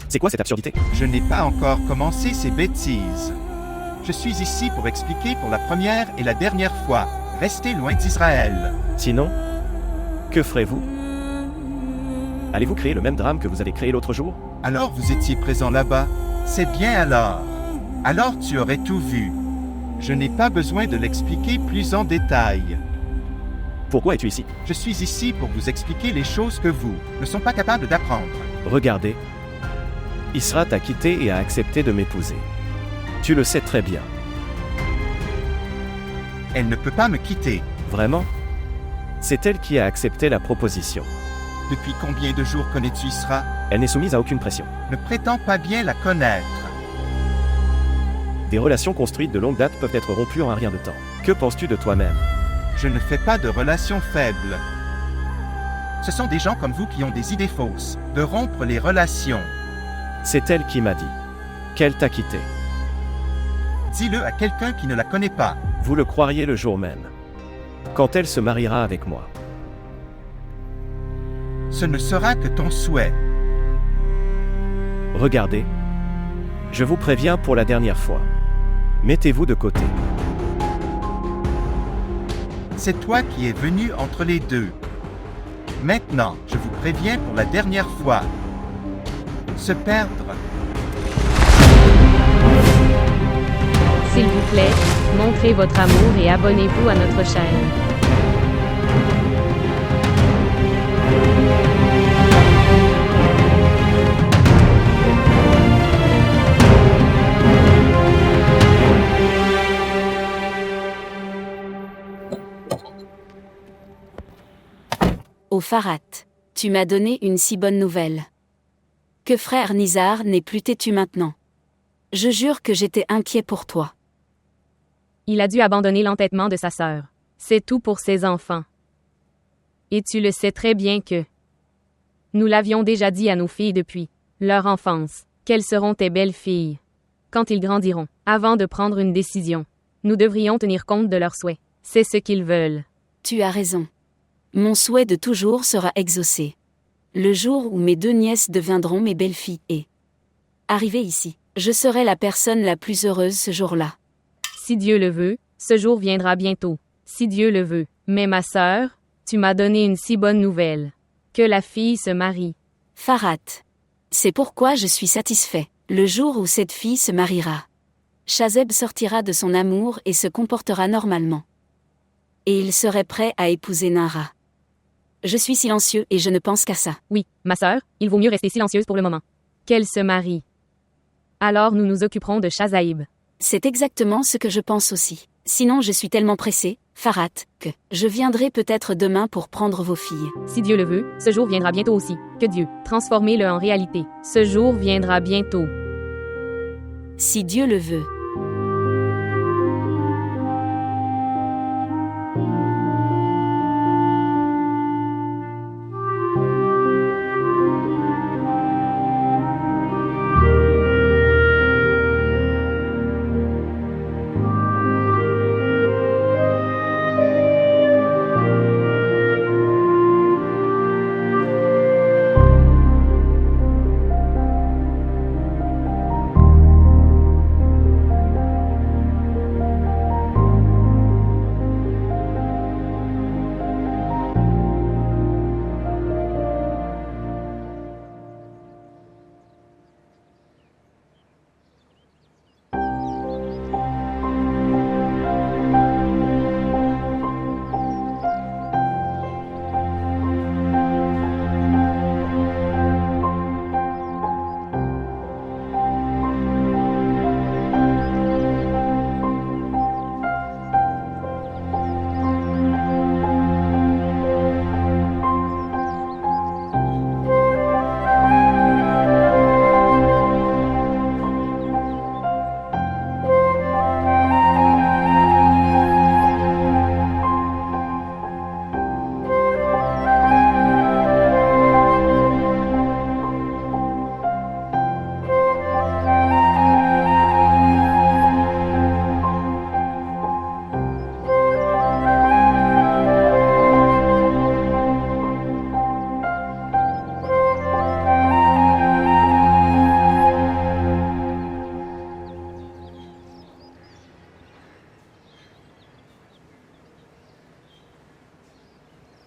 C'est quoi cette absurdité? Je n'ai pas encore commencé ces bêtises. Je suis ici pour expliquer pour la première et la dernière fois. Restez loin d'Israël. Sinon, que ferez-vous? Allez-vous créer le même drame que vous avez créé l'autre jour? Alors vous étiez présent là-bas? C'est bien alors. Alors tu aurais tout vu. Je n'ai pas besoin de l'expliquer plus en détail. Pourquoi es-tu ici? Je suis ici pour vous expliquer les choses que vous ne sont pas capables d'apprendre. Regardez. Isra t'a quitté et a accepté de m'épouser. Tu le sais très bien. Elle ne peut pas me quitter. Vraiment? C'est elle qui a accepté la proposition. Depuis combien de jours connais-tu Isra? Elle n'est soumise à aucune pression. Ne prétends pas bien la connaître. Des relations construites de longue date peuvent être rompues en un rien de temps. Que penses-tu de toi-même? Je ne fais pas de relations faibles. Ce sont des gens comme vous qui ont des idées fausses, de rompre les relations. C'est elle qui m'a dit qu'elle t'a quitté. Dis-le à quelqu'un qui ne la connaît pas. Vous le croiriez le jour même. Quand elle se mariera avec moi. Ce ne sera que ton souhait. Regardez. Je vous préviens pour la dernière fois. Mettez-vous de côté. C'est toi qui es venu entre les deux. Maintenant, je vous préviens pour la dernière fois. Se perdre. S'il vous plaît, montrez votre amour et abonnez-vous à notre chaîne. Ô Pharat, tu m'as donné une si bonne nouvelle. Que frère Nizar n'est plus têtu maintenant. Je jure que j'étais inquiet pour toi. Il a dû abandonner l'entêtement de sa sœur. C'est tout pour ses enfants. Et tu le sais très bien que nous l'avions déjà dit à nos filles depuis leur enfance, qu'elles seront tes belles filles. Quand ils grandiront, avant de prendre une décision, nous devrions tenir compte de leurs souhaits. C'est ce qu'ils veulent. Tu as raison. Mon souhait de toujours sera exaucé. Le jour où mes deux nièces deviendront mes belles-filles et, arrivée ici, je serai la personne la plus heureuse ce jour-là. Si Dieu le veut, ce jour viendra bientôt. Si Dieu le veut. Mais ma sœur, tu m'as donné une si bonne nouvelle. Que la fille se marie. Pharat. C'est pourquoi je suis satisfait. Le jour où cette fille se mariera, Shazeb sortira de son amour et se comportera normalement. Et il serait prêt à épouser Nara. Je suis silencieux et je ne pense qu'à ça. Oui, ma sœur, il vaut mieux rester silencieuse pour le moment. Qu'elle se marie. Alors nous nous occuperons de Shazaïb. C'est exactement ce que je pense aussi. Sinon je suis tellement pressée, Pharat, que je viendrai peut-être demain pour prendre vos filles. Si Dieu le veut, ce jour viendra bientôt aussi. Que Dieu, transformez-le en réalité. Ce jour viendra bientôt. Si Dieu le veut.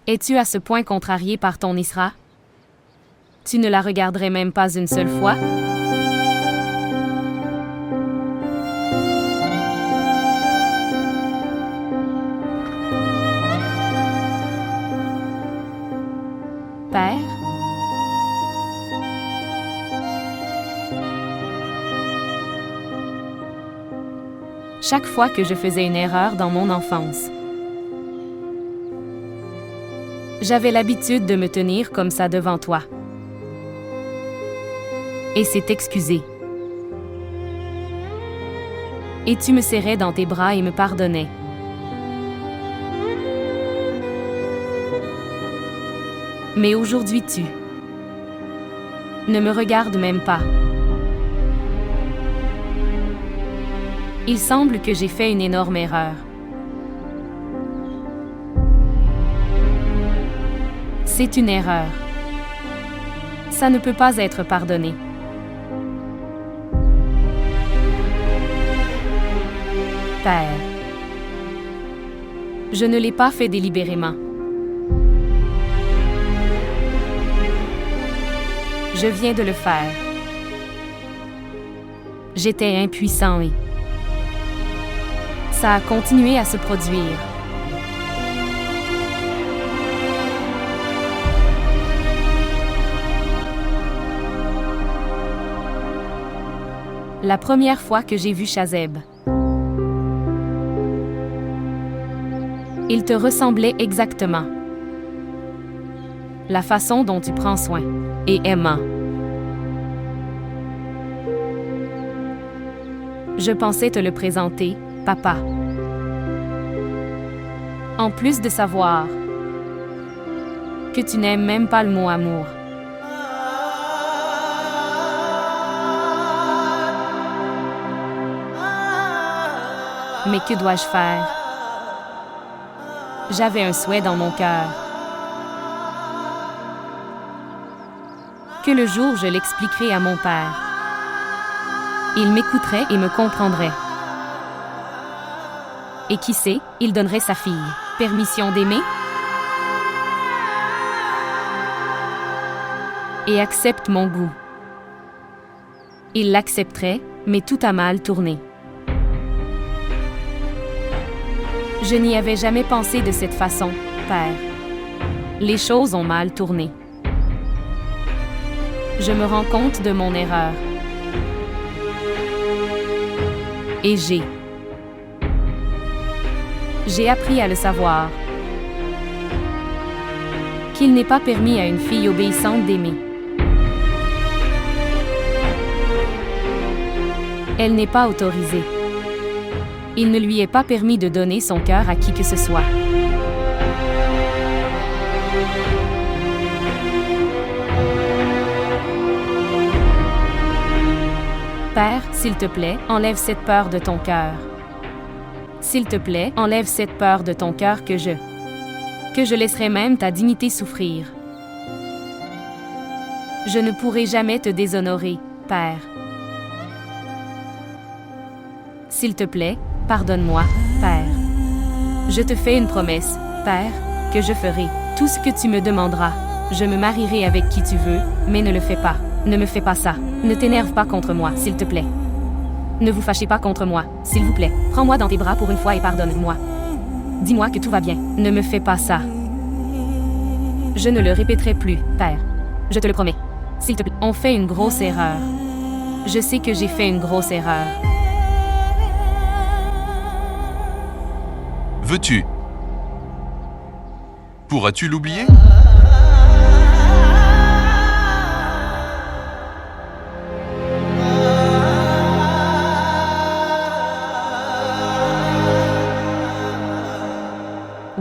Es-tu à ce point contrarié par ton Isra? Tu ne la regarderais même pas une seule fois? Père? Chaque fois que je faisais une erreur dans mon enfance, j'avais l'habitude de me tenir comme ça devant toi. Et c'est excusé. Et tu me serrais dans tes bras et me pardonnais. Mais aujourd'hui tu ne me regardes même pas. Il semble que j'ai fait une énorme erreur. C'est une erreur. Ça ne peut pas être pardonné. Père, je ne l'ai pas fait délibérément. Je viens de le faire. J'étais impuissant et ça a continué à se produire. La première fois que j'ai vu Shazeb, il te ressemblait exactement. La façon dont tu prends soin et aimant. Je pensais te le présenter, papa. En plus de savoir que tu n'aimes même pas le mot amour. Mais que dois-je faire? J'avais un souhait dans mon cœur. Que le jour je l'expliquerai à mon père, il m'écouterait et me comprendrait. Et qui sait, il donnerait sa fille permission d'aimer et accepte mon goût. Il l'accepterait, mais tout a mal tourné. Je n'y avais jamais pensé de cette façon, Père. Les choses ont mal tourné. Je me rends compte de mon erreur. Et j'ai appris à le savoir. Qu'il n'est pas permis à une fille obéissante d'aimer. Elle n'est pas autorisée. Il ne lui est pas permis de donner son cœur à qui que ce soit. Père, s'il te plaît, enlève cette peur de ton cœur. S'il te plaît, enlève cette peur de ton cœur que je laisserai même ta dignité souffrir. Je ne pourrai jamais te déshonorer, Père. S'il te plaît, pardonne-moi, Père. Je te fais une promesse, Père, que je ferai tout ce que tu me demanderas. Je me marierai avec qui tu veux, mais ne le fais pas. Ne me fais pas ça. Ne t'énerve pas contre moi, s'il te plaît. Ne vous fâchez pas contre moi, s'il vous plaît. Prends-moi dans tes bras pour une fois et pardonne-moi. Dis-moi que tout va bien. Ne me fais pas ça. Je ne le répéterai plus, Père. Je te le promets. S'il te plaît, on fait une grosse erreur. Je sais que j'ai fait une grosse erreur. Veux-tu? Pourras-tu l'oublier?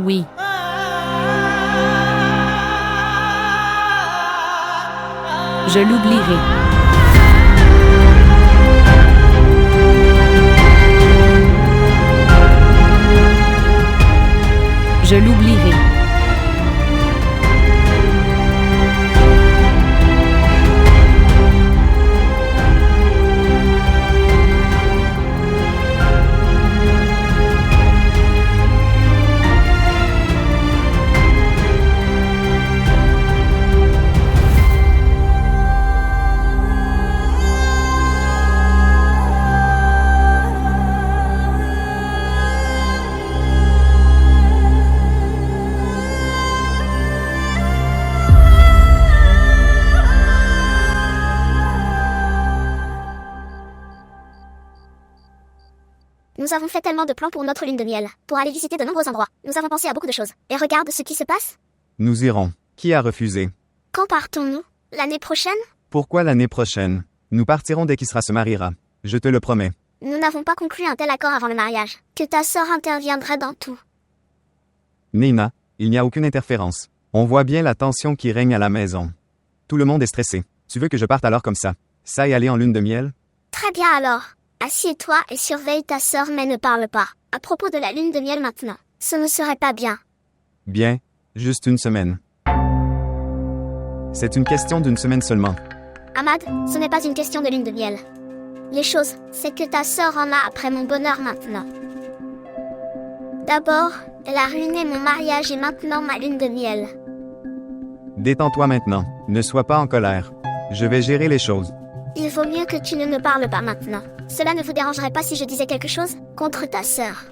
Oui. Je l'oublierai. Je l'oublierai. Nous avons fait tellement de plans pour notre lune de miel, pour aller visiter de nombreux endroits. Nous avons pensé à beaucoup de choses. Et regarde ce qui se passe. Nous irons. Qui a refusé? Quand partons-nous? L'année prochaine? Pourquoi l'année prochaine? Nous partirons dès qu'Isra se mariera. Je te le promets. Nous n'avons pas conclu un tel accord avant le mariage. Que ta sœur interviendrait dans tout. Nina, il n'y a aucune interférence. On voit bien la tension qui règne à la maison. Tout le monde est stressé. Tu veux que je parte alors comme ça? Ça et aller en lune de miel? Très bien alors. Assieds-toi et surveille ta sœur mais ne parle pas. À propos de la lune de miel maintenant. Ce ne serait pas bien. Bien, juste une semaine. C'est une question d'une semaine seulement. Ahmad, ce n'est pas une question de lune de miel. Les choses, c'est que ta sœur en a après mon bonheur maintenant. D'abord, elle a ruiné mon mariage et maintenant ma lune de miel. Détends-toi maintenant. Ne sois pas en colère. Je vais gérer les choses. Il vaut mieux que tu ne me parles pas maintenant. Cela ne vous dérangerait pas si je disais quelque chose contre ta sœur.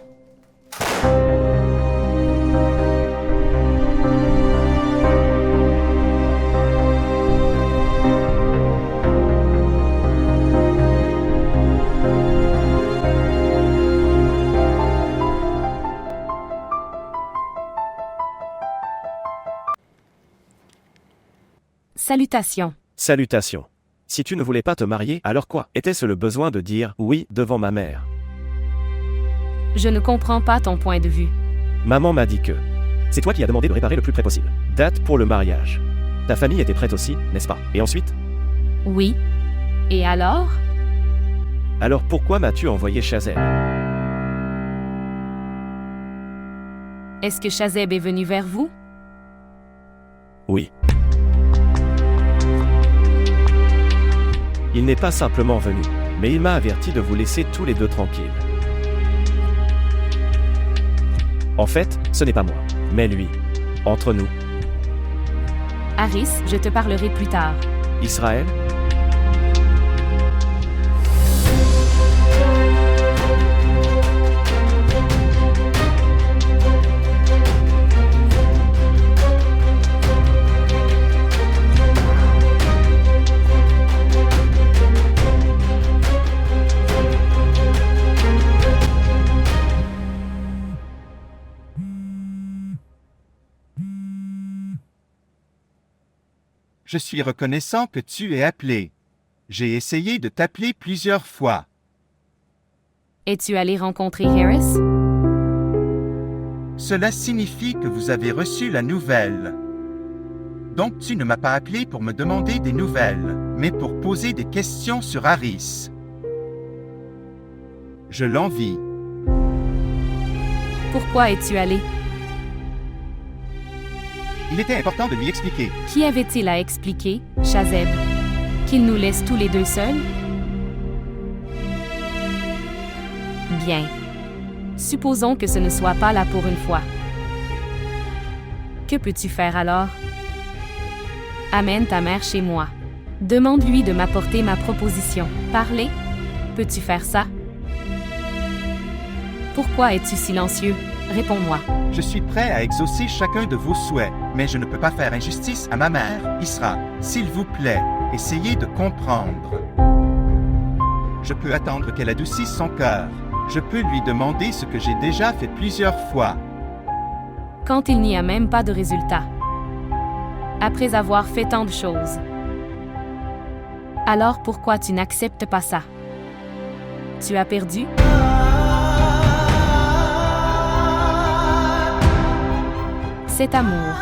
Salutations. Salutations. Si tu ne voulais pas te marier, alors quoi? Était-ce le besoin de dire oui devant ma mère? Je ne comprends pas ton point de vue. Maman m'a dit que c'est toi qui as demandé de réparer le plus près possible. Date pour le mariage. Ta famille était prête aussi, n'est-ce pas? Et ensuite? Oui. Et alors? Alors pourquoi m'as-tu envoyé Shazeb? Est-ce que Shazeb est venu vers vous? Oui. Il n'est pas simplement venu, mais il m'a averti de vous laisser tous les deux tranquilles. En fait, ce n'est pas moi, mais lui. Entre nous. Haris, je te parlerai plus tard. Israël? Je suis reconnaissant que tu aies appelé. J'ai essayé de t'appeler plusieurs fois. Es-tu allé rencontrer Harris? Cela signifie que vous avez reçu la nouvelle. Donc tu ne m'as pas appelé pour me demander des nouvelles, mais pour poser des questions sur Haris. Je l'envie. Pourquoi es-tu allé? Il était important de lui expliquer. Qui avait-il à expliquer, Shazeb? Qu'il nous laisse tous les deux seuls? Bien. Supposons que ce ne soit pas là pour une fois. Que peux-tu faire alors? Amène ta mère chez moi. Demande-lui de m'apporter ma proposition. Parler? Peux-tu faire ça? Pourquoi es-tu silencieux? Réponds-moi. Je suis prêt à exaucer chacun de vos souhaits, mais je ne peux pas faire injustice à ma mère, Isra. S'il vous plaît, essayez de comprendre. Je peux attendre qu'elle adoucisse son cœur. Je peux lui demander ce que j'ai déjà fait plusieurs fois. Quand il n'y a même pas de résultat. Après avoir fait tant de choses. Alors pourquoi tu n'acceptes pas ça? Tu as perdu? Cet amour.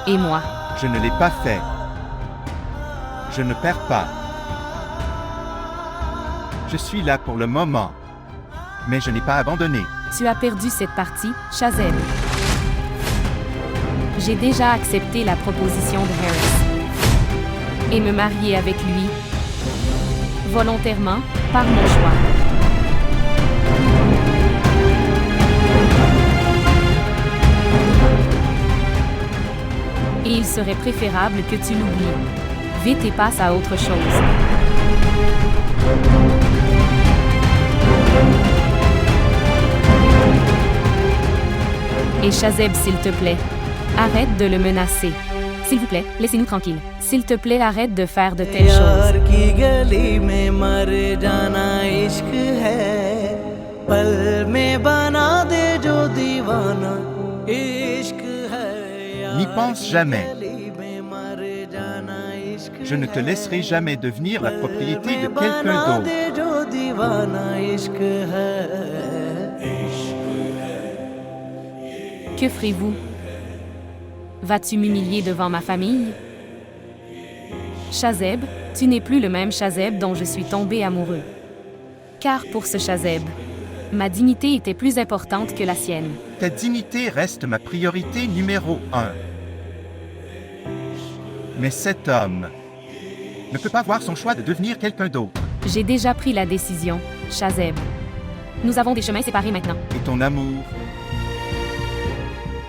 Et moi. Je ne l'ai pas fait. Je ne perds pas. Je suis là pour le moment. Mais je n'ai pas abandonné. Tu as perdu cette partie, Shazeb. J'ai déjà accepté la proposition de Harris. Et me marier avec lui. Volontairement, par mon choix. Et il serait préférable que tu l'oublies. Vite et passe à autre chose. Et Shazeb, s'il te plaît, arrête de le menacer. S'il vous plaît, laissez-nous tranquilles. S'il te plaît, arrête de faire de telles choses. N'y pense jamais. Je ne te laisserai jamais devenir la propriété de quelqu'un d'autre. Que ferez-vous? Vas-tu m'humilier devant ma famille? Chazeb, tu n'es plus le même Chazeb dont je suis tombé amoureux. Car pour ce Chazeb, ma dignité était plus importante que la sienne. Ta dignité reste ma priorité numéro 1. Mais cet homme ne peut pas voir son choix de devenir quelqu'un d'autre. J'ai déjà pris la décision, Chazeb. Nous avons des chemins séparés maintenant. Et ton amour?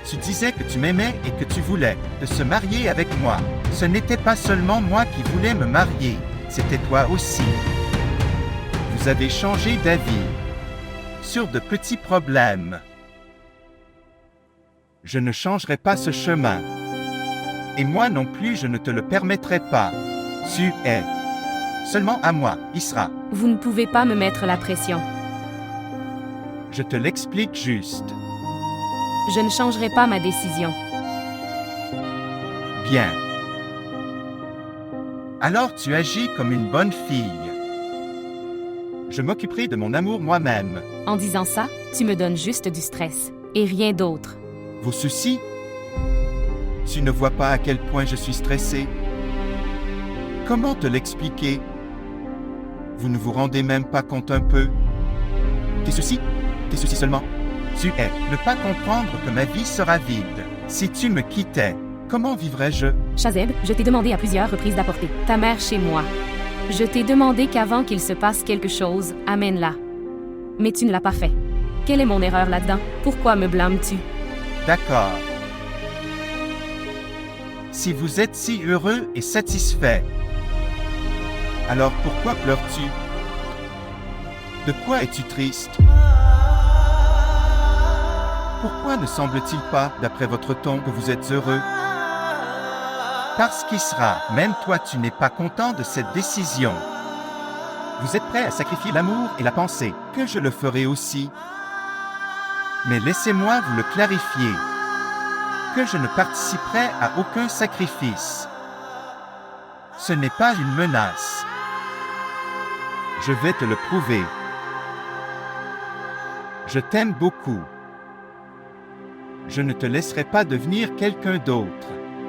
Tu disais que tu m'aimais et que tu voulais de se marier avec moi. Ce n'était pas seulement moi qui voulais me marier, c'était toi aussi. Vous avez changé d'avis sur de petits problèmes. Je ne changerai pas ce chemin. Et moi non plus, je ne te le permettrai pas. Tu es seulement à moi, Isra. Vous ne pouvez pas me mettre la pression. Je te l'explique juste. Je ne changerai pas ma décision. Bien. Alors tu agis comme une bonne fille. Je m'occuperai de mon amour moi-même. En disant ça, tu me donnes juste du stress, et rien d'autre. Vos soucis? Tu ne vois pas à quel point je suis stressé? Comment te l'expliquer? Vous ne vous rendez même pas compte un peu? Tes soucis seulement? Tu es ne pas comprendre que ma vie sera vide. Si tu me quittais, comment vivrais-je? Chazeb, je t'ai demandé à plusieurs reprises d'apporter ta mère chez moi. Je t'ai demandé qu'avant qu'il se passe quelque chose, amène-la. Mais tu ne l'as pas fait. Quelle est mon erreur là-dedans? Pourquoi me blâmes-tu? D'accord. Si vous êtes si heureux et satisfait, alors pourquoi pleures-tu? De quoi es-tu triste? Pourquoi ne semble-t-il pas, d'après votre ton, que vous êtes heureux? Parce qu'Isra, même toi tu n'es pas content de cette décision. Vous êtes prêt à sacrifier l'amour et la pensée, que je le ferai aussi. Mais laissez-moi vous le clarifier, que je ne participerai à aucun sacrifice. Ce n'est pas une menace. Je vais te le prouver. Je t'aime beaucoup. Je ne te laisserai pas devenir quelqu'un d'autre.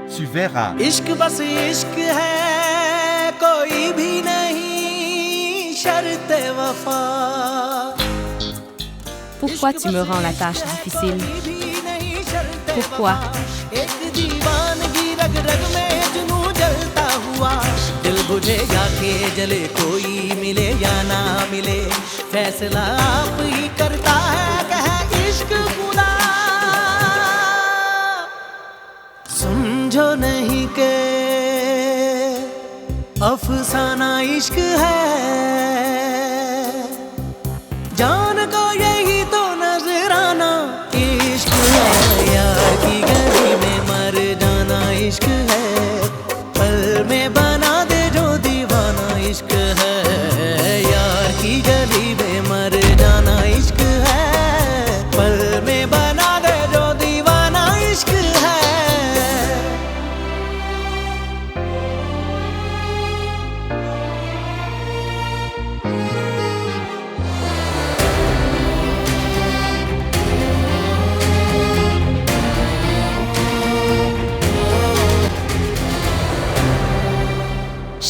Tu verras. इश्क बस इश्क है कोई भी नहीं शर्त वफा Pourquoi tu me rends la tâche difficile? Pourquoi? एक दीवानगी रग रग में जुनून जलता हुआ दिल बुझेगा के जले कोई मिले या ना मिले फैसला आप ही करता है कह इश्क खुदा समझो नहीं के अफसाना इश्क है जान को यही तो नजराना इश्क है यार की गली में मर जाना इश्क है पल में बना दे जो दीवाना इश्क है यार की गली में मर जाना इश्क है पल में बना दे जो दीवाना इश्क है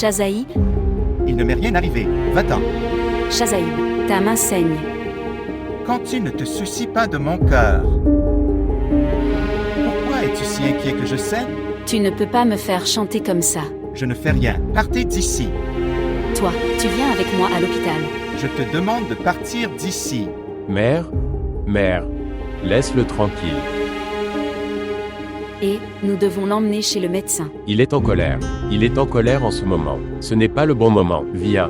Chazaïb, Il ne m'est rien arrivé. Va-t'en. Chazaïb, ta main saigne. Quand tu ne te soucies pas de mon cœur, pourquoi es-tu si inquiet que je saigne? Tu ne peux pas me faire chanter comme ça. Je ne fais rien. Partez d'ici. Toi, tu viens avec moi à l'hôpital. Je te demande de partir d'ici. Mère, laisse-le tranquille. Et, nous devons l'emmener chez le médecin. Il est en colère. Il est en colère en ce moment. Ce n'est pas le bon moment. Viens.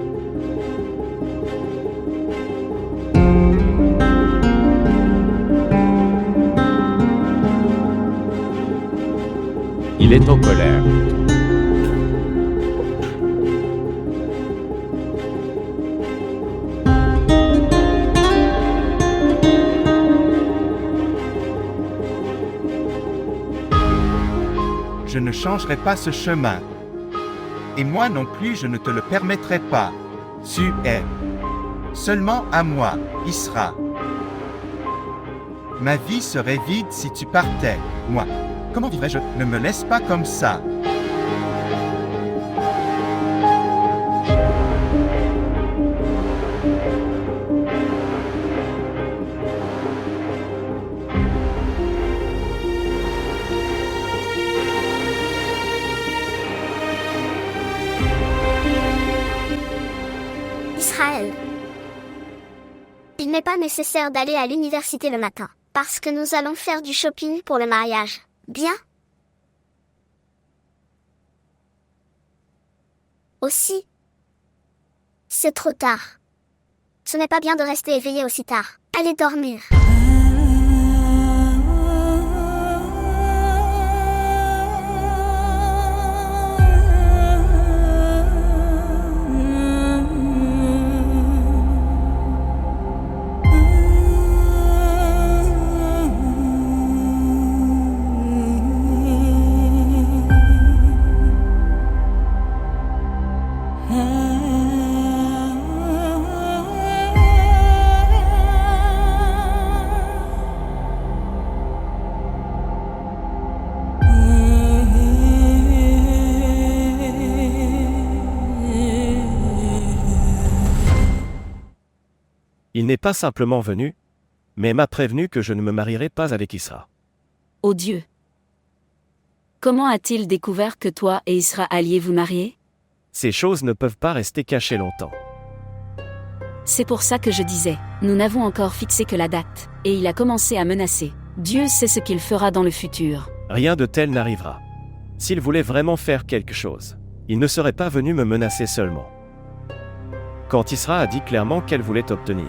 Il est en colère. Je ne changerai pas ce chemin. Et moi non plus je ne te le permettrai pas. Tu es seulement à moi, Isra. Ma vie serait vide si tu partais, moi. Comment vivrais-je? Ne me laisse pas comme ça. Israël. Il n'est pas nécessaire d'aller à l'université le matin, parce que nous allons faire du shopping pour le mariage. Bien? Aussi, c'est trop tard. Ce n'est pas bien de rester éveillé aussi tard. Allez dormir. Il n'est pas simplement venu, mais m'a prévenu que je ne me marierai pas avec Isra. Ô Dieu! Comment a-t-il découvert que toi et Isra alliez vous marier? Ces choses ne peuvent pas rester cachées longtemps. C'est pour ça que je disais, nous n'avons encore fixé que la date, et il a commencé à menacer. Dieu sait ce qu'il fera dans le futur. Rien de tel n'arrivera. S'il voulait vraiment faire quelque chose, il ne serait pas venu me menacer seulement. Quand Isra a dit clairement qu'elle voulait obtenir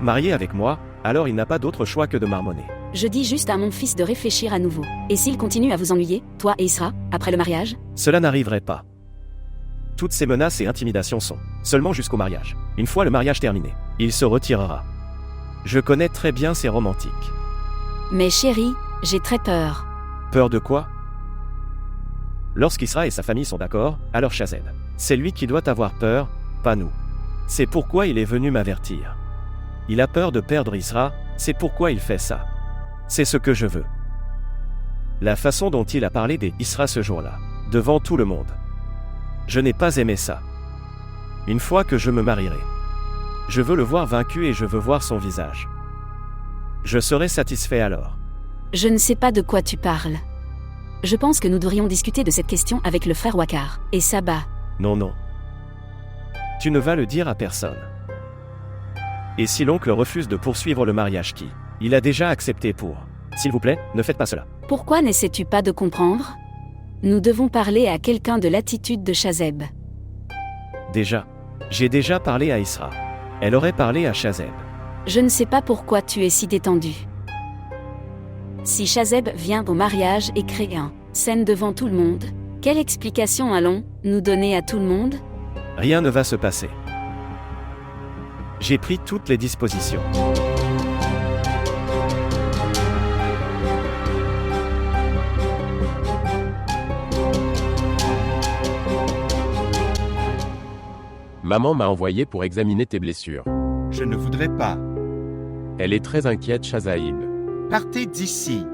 marier avec moi, alors il n'a pas d'autre choix que de marmonner. Je dis juste à mon fils de réfléchir à nouveau. Et s'il continue à vous ennuyer, toi et Isra, après le mariage? Cela n'arriverait pas. Toutes ces menaces et intimidations sont seulement jusqu'au mariage. Une fois le mariage terminé, il se retirera. Je connais très bien ces romantiques. Mais chérie, j'ai très peur. Peur de quoi? Lorsqu'Isra et sa famille sont d'accord, alors Shazeb. C'est lui qui doit avoir peur, pas nous. C'est pourquoi il est venu m'avertir. Il a peur de perdre Isra, c'est pourquoi il fait ça. C'est ce que je veux. La façon dont il a parlé des Isra ce jour-là, devant tout le monde. Je n'ai pas aimé ça. Une fois que je me marierai, je veux le voir vaincu et je veux voir son visage. Je serai satisfait alors. Je ne sais pas de quoi tu parles. Je pense que nous devrions discuter de cette question avec le frère Wakar et Saba. Non. Tu ne vas le dire à personne. Et si l'oncle refuse de poursuivre le mariage il a déjà accepté pour. S'il vous plaît, ne faites pas cela. Pourquoi n'essaies-tu pas de comprendre? Nous devons parler à quelqu'un de l'attitude de Shazeb. J'ai déjà parlé à Isra. Elle aurait parlé à Shazeb. Je ne sais pas pourquoi tu es si détendu. Si Shazeb vient au mariage et crée un scène devant tout le monde, quelle explication allons-nous donner à tout le monde? Rien ne va se passer. J'ai pris toutes les dispositions. Maman m'a envoyé pour examiner tes blessures. Je ne voudrais pas. Elle est très inquiète, Shazaïb. Partez d'ici.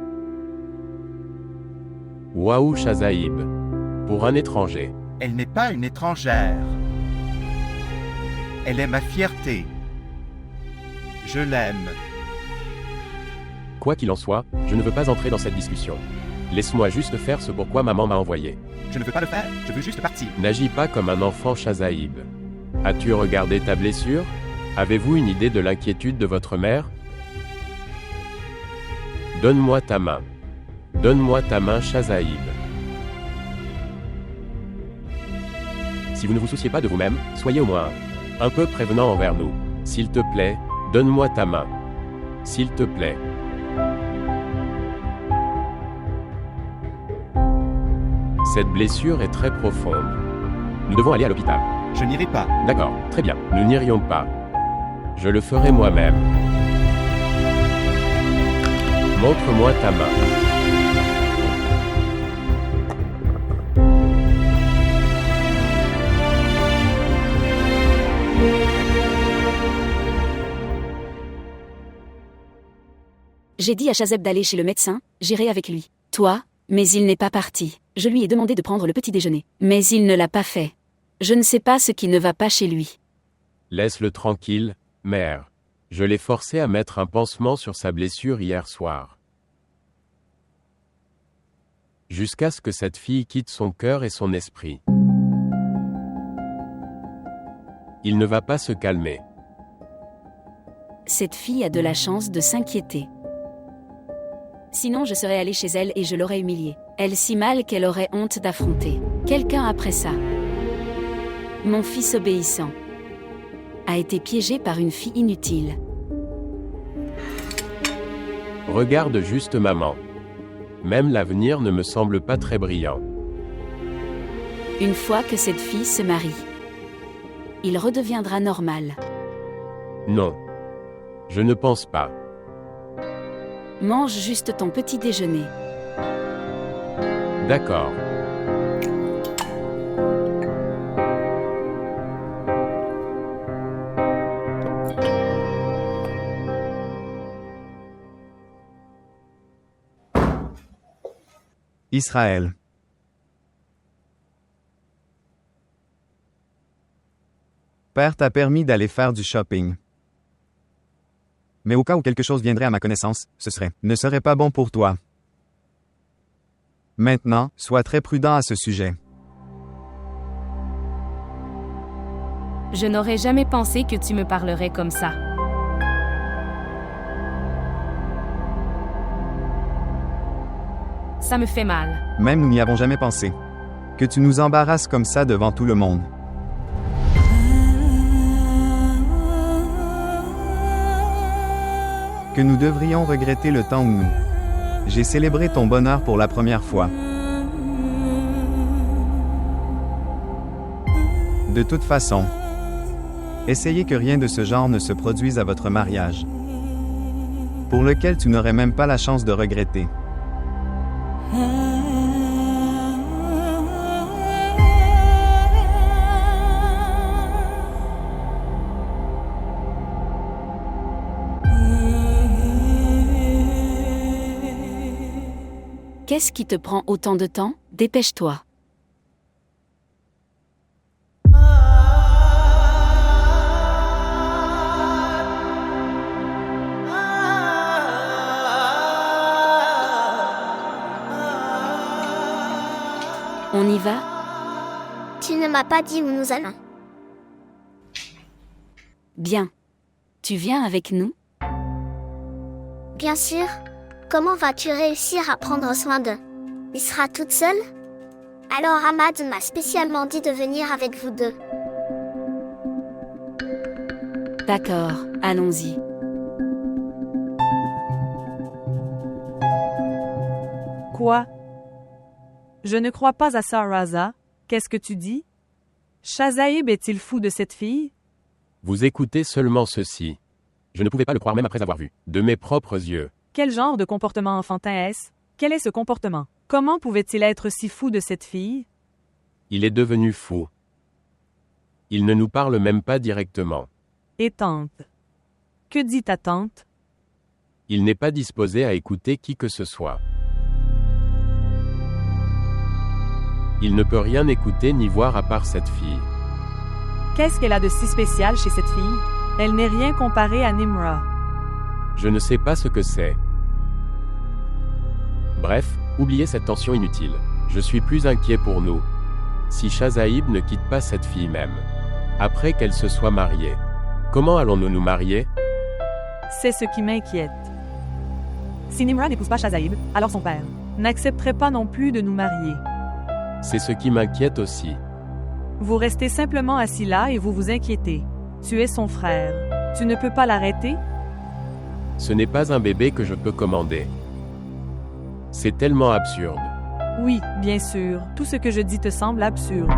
Waouh, Shazaïb. Pour un étranger. Elle n'est pas une étrangère. Elle est ma fierté. Je l'aime. Quoi qu'il en soit, je ne veux pas entrer dans cette discussion. Laisse-moi juste faire ce pourquoi maman m'a envoyé. Je ne veux pas le faire, je veux juste partir. N'agis pas comme un enfant, Shazaïb. As-tu regardé ta blessure? Avez-vous une idée de l'inquiétude de votre mère? Donne-moi ta main. Donne-moi ta main, Shazaïb. Si vous ne vous souciez pas de vous-même, soyez au moins un peu prévenant envers nous. S'il te plaît, donne-moi ta main. S'il te plaît. Cette blessure est très profonde. Nous devons aller à l'hôpital. Je n'irai pas. D'accord, très bien. Nous n'irions pas. Je le ferai moi-même. Montre-moi ta main. J'ai dit à Chazeb d'aller chez le médecin, j'irai avec lui. Toi, mais il n'est pas parti. Je lui ai demandé de prendre le petit déjeuner. Mais il ne l'a pas fait. Je ne sais pas ce qui ne va pas chez lui. Laisse-le tranquille, mère. Je l'ai forcé à mettre un pansement sur sa blessure hier soir. Jusqu'à ce que cette fille quitte son cœur et son esprit. Il ne va pas se calmer. Cette fille a de la chance de s'inquiéter. Sinon je serais allée chez elle et je l'aurais humiliée. Elle si mal qu'elle aurait honte d'affronter quelqu'un après ça. Mon fils obéissant a été piégé par une fille inutile. Regarde juste maman. Même l'avenir ne me semble pas très brillant. Une fois que cette fille se marie, il redeviendra normal. Non. Je ne pense pas. Mange juste ton petit déjeuner. D'accord. Israël. Père t'a permis d'aller faire du shopping. Mais au cas où quelque chose viendrait à ma connaissance, ne serait pas bon pour toi. Maintenant, sois très prudent à ce sujet. Je n'aurais jamais pensé que tu me parlerais comme ça. Ça me fait mal. Même nous n'y avons jamais pensé. Que tu nous embarrasses comme ça devant tout le monde. Que nous devrions regretter le temps où j'ai célébré ton bonheur pour la première fois. De toute façon, essayez que rien de ce genre ne se produise à votre mariage, pour lequel tu n'aurais même pas la chance de regretter. Qu'est-ce qui te prend autant de temps? Dépêche-toi. On y va? Tu ne m'as pas dit où nous allons. Bien. Tu viens avec nous? Bien sûr. Comment vas-tu réussir à prendre soin d'eux? Il sera toute seule? Alors Ahmad m'a spécialement dit de venir avec vous deux. D'accord, allons-y. Quoi? Je ne crois pas à ça, Raza. Qu'est-ce que tu dis? Shazaib est-il fou de cette fille? Vous écoutez seulement ceci. Je ne pouvais pas le croire même après avoir vu, de mes propres yeux. Quel genre de comportement enfantin est-ce? Quel est ce comportement? Comment pouvait-il être si fou de cette fille? Il est devenu fou. Il ne nous parle même pas directement. Et tante? Que dit ta tante? Il n'est pas disposé à écouter qui que ce soit. Il ne peut rien écouter ni voir à part cette fille. Qu'est-ce qu'elle a de si spécial chez cette fille? Elle n'est rien comparée à Nimra. Je ne sais pas ce que c'est. Bref, oubliez cette tension inutile. Je suis plus inquiet pour nous. Si Shazaib ne quitte pas cette fille même. Après qu'elle se soit mariée. Comment allons-nous nous marier? C'est ce qui m'inquiète. Si Nimra n'épouse pas Shazaib, alors son père n'accepterait pas non plus de nous marier. C'est ce qui m'inquiète aussi. Vous restez simplement assis là et vous vous inquiétez. Tu es son frère. Tu ne peux pas l'arrêter? Ce n'est pas un bébé que je peux commander. C'est tellement absurde. Oui, bien sûr. Tout ce que je dis te semble absurde.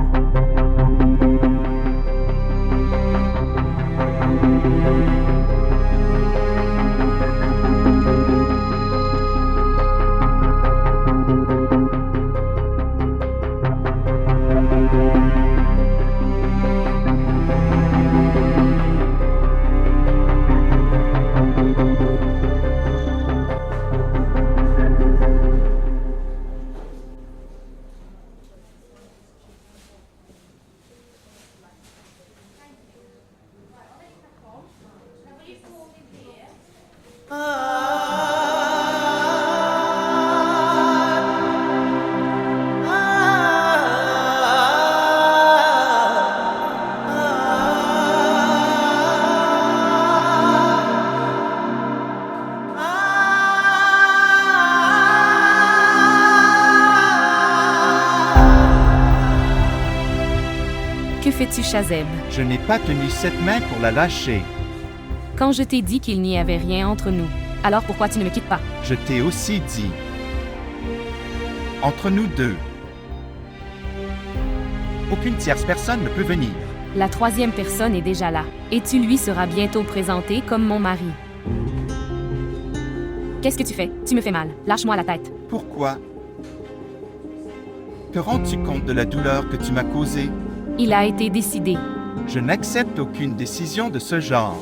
fais-tu, Shazeb? Je n'ai pas tenu cette main pour la lâcher. Quand je t'ai dit qu'il n'y avait rien entre nous, alors pourquoi tu ne me quittes pas? Je t'ai aussi dit. Entre nous deux. Aucune tierce personne ne peut venir. La troisième personne est déjà là, et tu lui seras bientôt présenté comme mon mari. Qu'est-ce que tu fais? Tu me fais mal. Lâche-moi la tête. Pourquoi? Te rends-tu compte de la douleur que tu m'as causée? Il a été décidé. Je n'accepte aucune décision de ce genre.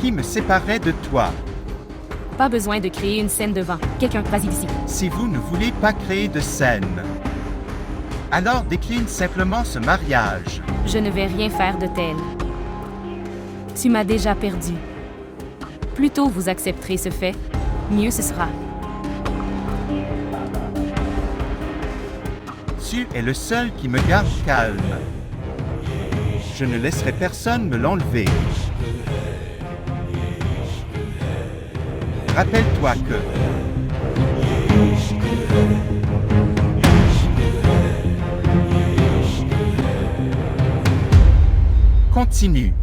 Qui me séparait de toi? Pas besoin de créer une scène devant. Quelqu'un, vas-y d'ici. Si vous ne voulez pas créer de scène, alors décline simplement ce mariage. Je ne vais rien faire de tel. Tu m'as déjà perdu. Plus tôt vous accepterez ce fait, mieux ce sera. Tu es le seul qui me garde calme. Je ne laisserai personne me l'enlever. Rappelle-toi que... Continue.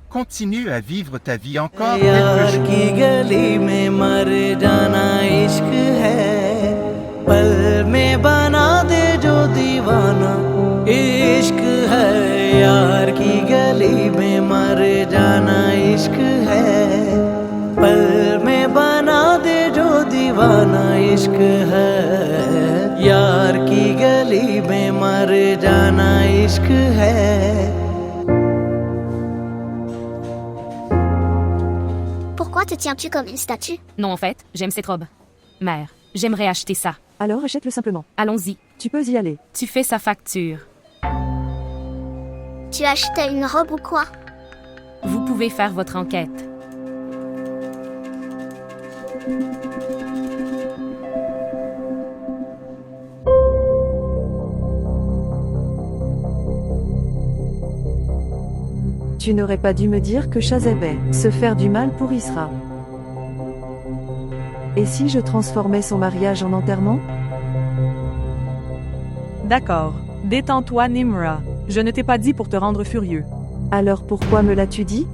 Continue à vivre ta vie encore यार quelques की jours. गली में मर जाना इश्क है पल में बना दे जो दीवाना इश्क है यार की गली में मर जाना इश्क है पल में बना दे जो दीवाना इश्क है यार की गली में मर जाना इश्क है Pourquoi te tiens-tu comme une statue? Non, en fait, j'aime cette robe. Mère, j'aimerais acheter ça. Alors achète-le simplement. Allons-y. Tu peux y aller. Tu fais sa facture. Tu achetais une robe ou quoi? Vous pouvez faire votre enquête. Tu n'aurais pas dû me dire que Shazeb est se faire du mal pour Isra. Et si je transformais son mariage en enterrement? D'accord. Détends-toi, Nimra. Je ne t'ai pas dit pour te rendre furieux. Alors pourquoi me l'as-tu dit?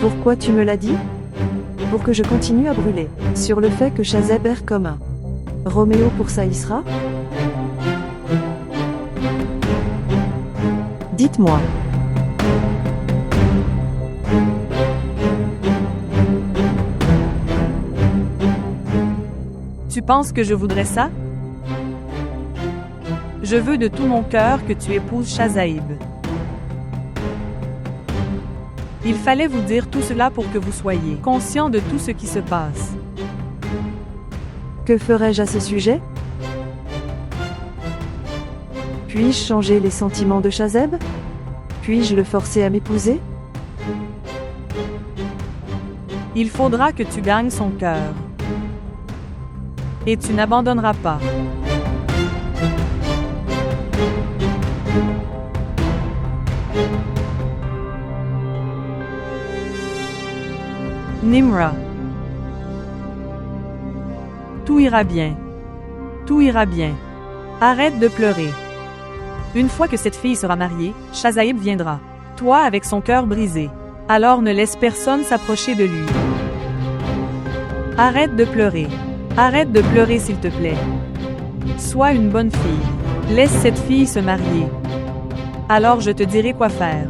Pourquoi tu me l'as dit? Pour que je continue à brûler. Sur le fait que Shazeb est comme un Roméo pour sa Isra? Dites-moi. Tu penses que je voudrais ça? Je veux de tout mon cœur que tu épouses Shazaib. Il fallait vous dire tout cela pour que vous soyez conscient de tout ce qui se passe. Que ferais-je à ce sujet? Puis-je changer les sentiments de Shazeb? Puis-je le forcer à m'épouser? Il faudra que tu gagnes son cœur. Et tu n'abandonneras pas. Nimra. Tout ira bien. Tout ira bien. Arrête de pleurer. Une fois que cette fille sera mariée, Shazaib viendra. Toi avec son cœur brisé. Alors ne laisse personne s'approcher de lui. Arrête de pleurer. Arrête de pleurer s'il te plaît. Sois une bonne fille. Laisse cette fille se marier. Alors je te dirai quoi faire.